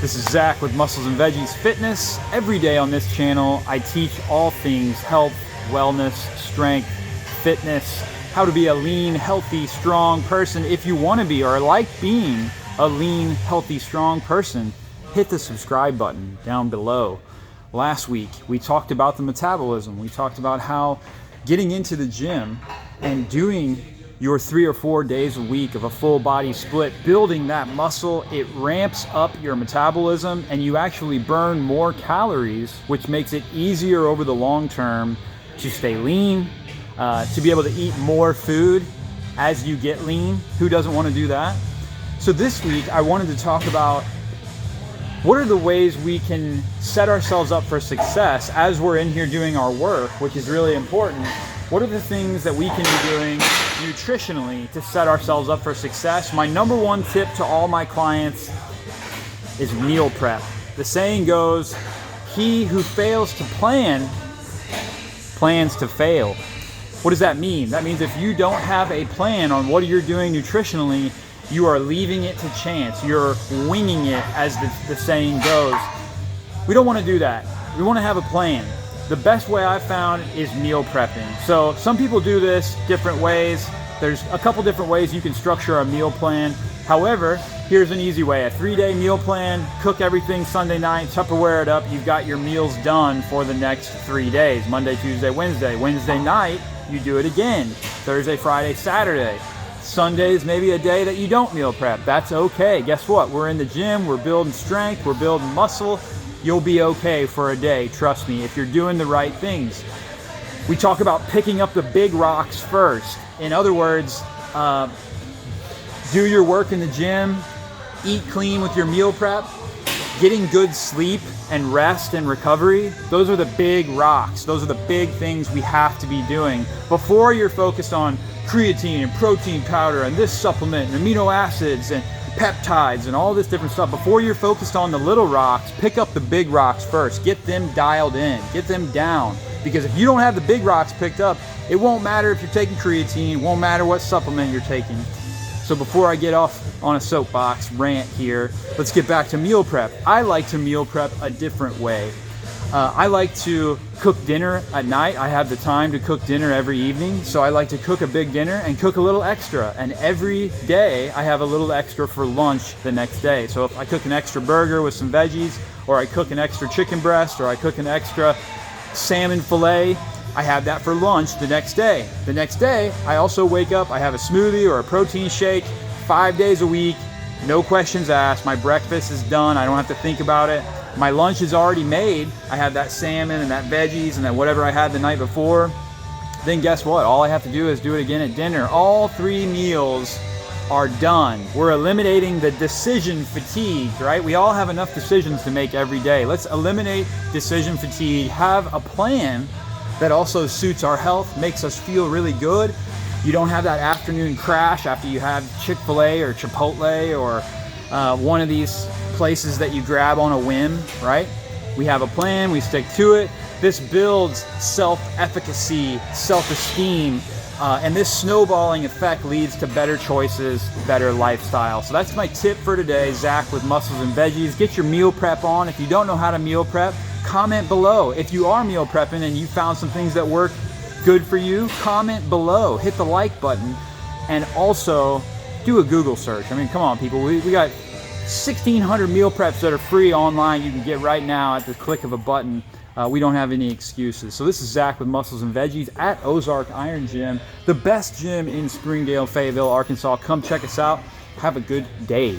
This is Zach with Muscles and Veggies Fitness. Every day on this channel, I teach all things health, wellness, strength, fitness, how to be a lean, healthy, strong person. If you want to be or like being a lean, healthy, strong person, hit the subscribe button down below. Last week, we talked about the metabolism. We talked about how getting into the gym and doing your 3 or 4 days a week of a full body split, building that muscle, it ramps up your metabolism and you actually burn more calories, which makes it easier over the long term to stay lean, to be able to eat more food as you get lean. Who doesn't want to do that? So this week, I wanted to talk about what are the ways we can set ourselves up for success as we're in here doing our work, which is really important. What are the things that we can be doing nutritionally to set ourselves up for success? My number one tip to all my clients is meal prep. The saying goes, he who fails to plan, plans to fail. What does that mean? That means if you don't have a plan on what you're doing nutritionally, you are leaving it to chance. You're winging it, as the saying goes. We don't want to do that. We want to have a plan. The best way I've found is meal prepping. So some people do this different ways. There's a couple different ways you can structure a meal plan. However, here's an easy way. A 3-day meal plan, cook everything Sunday night, Tupperware it up. You've got your meals done for the next 3 days. Monday, Tuesday, Wednesday. Wednesday night, you do it again. Thursday, Friday, Saturday. Sunday's maybe a day that you don't meal prep. That's okay. Guess what? We're in the gym. We're building strength. We're building muscle. You'll be okay for a day, trust me, if you're doing the right things. We talk about picking up the big rocks first. In other words, do your work in the gym, eat clean with your meal prep, getting good sleep and rest and recovery. Those are the big rocks. Those are the big things we have to be doing before you're focused on creatine and protein powder and this supplement and amino acids and peptides and all this different stuff. Before you're focused on the little rocks, pick up the big rocks first. Get them dialed in, get them down. Because if you don't have the big rocks picked up, it won't matter if you're taking creatine, it won't matter what supplement you're taking. So before I get off on a soapbox rant here, let's get back to meal prep. I like to meal prep a different way. I like to cook dinner at night. I have the time to cook dinner every evening, so I like to cook a big dinner and cook a little extra. And every day I have a little extra for lunch the next day. So if I cook an extra burger with some veggies, or I cook an extra chicken breast, or I cook an extra salmon fillet, I have that for lunch the next day. The next day, I also wake up, I have a smoothie or a protein shake 5 days a week, no questions asked. My breakfast is done, I don't have to think about it. My lunch is already made. I have that salmon and that veggies and that whatever I had the night before. Then guess what? All I have to do is do it again at dinner. All 3 meals are done. We're eliminating the decision fatigue, right? We all have enough decisions to make every day. Let's eliminate decision fatigue. Have a plan that also suits our health, makes us feel really good. You don't have that afternoon crash after you have Chick-fil-A or Chipotle or one of these places that you grab on a whim, right? We have a plan, we stick to it. This builds self-efficacy, self-esteem, and this snowballing effect leads to better choices, better lifestyle. So that's my tip for today, Zach with Muscles and Veggies. Get your meal prep on. If you don't know how to meal prep, comment below. If you are meal prepping and you found some things that work good for you, comment below. Hit the like button and also do a Google search. I mean, come on, people. We got 1,600 meal preps that are free online. You can get right now at the click of a button. We don't have any excuses. So this is Zach with Muscles and Veggies at Ozark Iron Gym, the best gym in Springdale, Fayetteville, Arkansas. Come check us out. Have a good day.